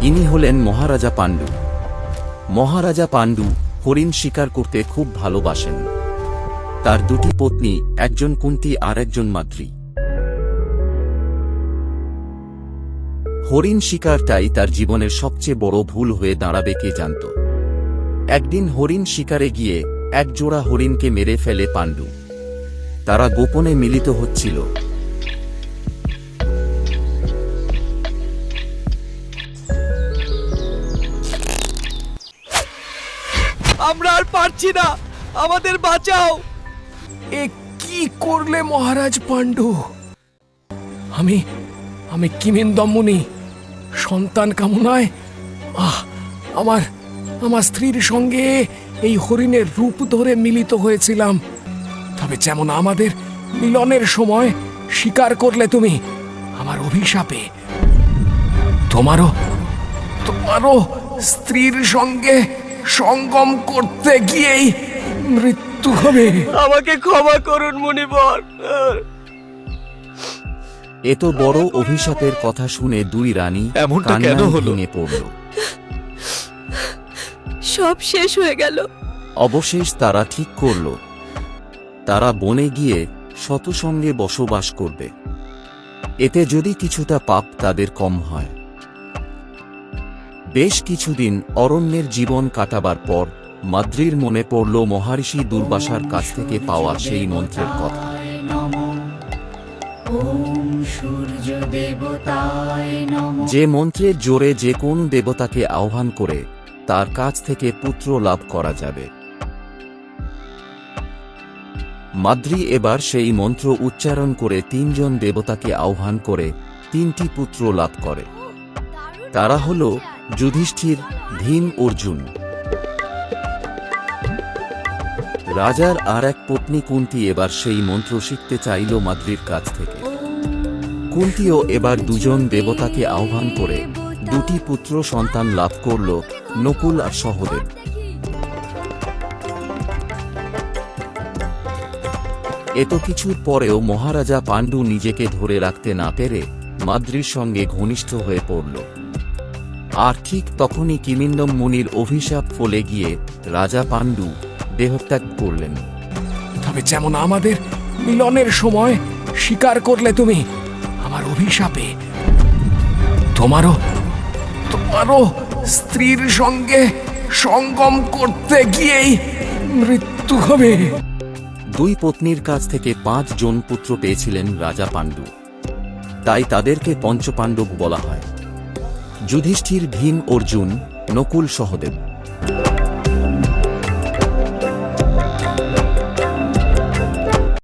ইনি হলেন মহারাজা পাণ্ডু। মহারাজা পাণ্ডু হরিণ শিকার করতে খুব ভালোবাসেন। তার দুটি পত্নী, একজন কুন্তী আর একজন মাদ্রী। হরিণ শিকারটাই তার জীবনের সবচেয়ে বড় ভুল হয়ে দাঁড়াবে কে জানত। একদিন হরিণ শিকারে গিয়ে এক জোড়া হরিণকে মেরে ফেলে পাণ্ডু। তারা গোপনে মিলিত হচ্ছিল। আমরা আর পারছি না, আমাদের বাঁচাও। এ কি করলে মহারাজ পাণ্ডু? আমি আমি কিমিন্দম মুনি সন্তান কামনায় আমার আমার স্ত্রীর সঙ্গে এই হরিণের রূপ ধরে মিলিত হয়েছিলাম। তবে যেমন আমাদের মিলনের সময় স্বীকার করলে তুমি, আমার অভিশাপে তোমারও তোমারও স্ত্রীর সঙ্গে সঙ্গম করতে গিয়েই মৃত্যু হবে। আমাকে ক্ষমা করুন মুনিবর। এত বড় অভিশাপের কথা শুনে দুই রানী এমনটা কেন হলো? ভেঙে পড়ল। সব শেষ হয়ে গেল। অবশেষ তারা ঠিক করল, তারা বনে গিয়ে সৎসঙ্গে বসবাস করবে। এতে যদি কিছুটা পাপ তাদের কম হয়। বেশ কিছুদিন অরণ্যের জীবন কাটাবার পর মাদ্রীর মনে পড়ল মহর্ষি দুর্বাসার কাছ থেকে পাওয়া সেই মন্ত্রের কথা। যে মন্ত্রের জোরে যে কোন দেবতাকে আহ্বান করে তার কাছ থেকে পুত্র লাভ করা যাবে। মাদ্রী এবার সেই মন্ত্র উচ্চারণ করে তিনজন দেবতাকে আহ্বান করে তিনটি পুত্র লাভ করে। তারা হল যুধিষ্ঠির, ভীম, অর্জুন। রাজার আর এক পত্নী কুন্তী এবার সেই মন্ত্র শিখতে চাইল মাদ্রীর কাছ থেকে। কুন্তীও এবার দুজন দেবতাকে আহ্বান করে দুটি পুত্র সন্তান লাভ করল, নকুল আর সহদেব। এত কিছুর পরেও মহারাজা পাণ্ডু নিজেকে ধরে রাখতে না পেরে মাদ্রীর সঙ্গে ঘনিষ্ঠ হয়ে পড়ল। আর ঠিক তখনই কিমিন্দম মুনির অভিশাপ ফলে গিয়ে রাজা পাণ্ডু দেহত্যাগ করলেন। তবে যেমন আমাদের মিলনের সময় স্বীকার করলে তুমি, আমার অভিশাপে তোমারও স্ত্রীর সঙ্গে সঙ্গম করতে গিয়েই মৃত্যু হবে। দুই পত্নীর কাছ থেকে 5 জন পুত্র পেয়েছিলেন রাজা পাণ্ডু, তাই তাদেরকে পঞ্চপাণ্ডব বলা হয়। যুধিষ্ঠির, ভীম, অর্জুন, নকুল, সহদেব।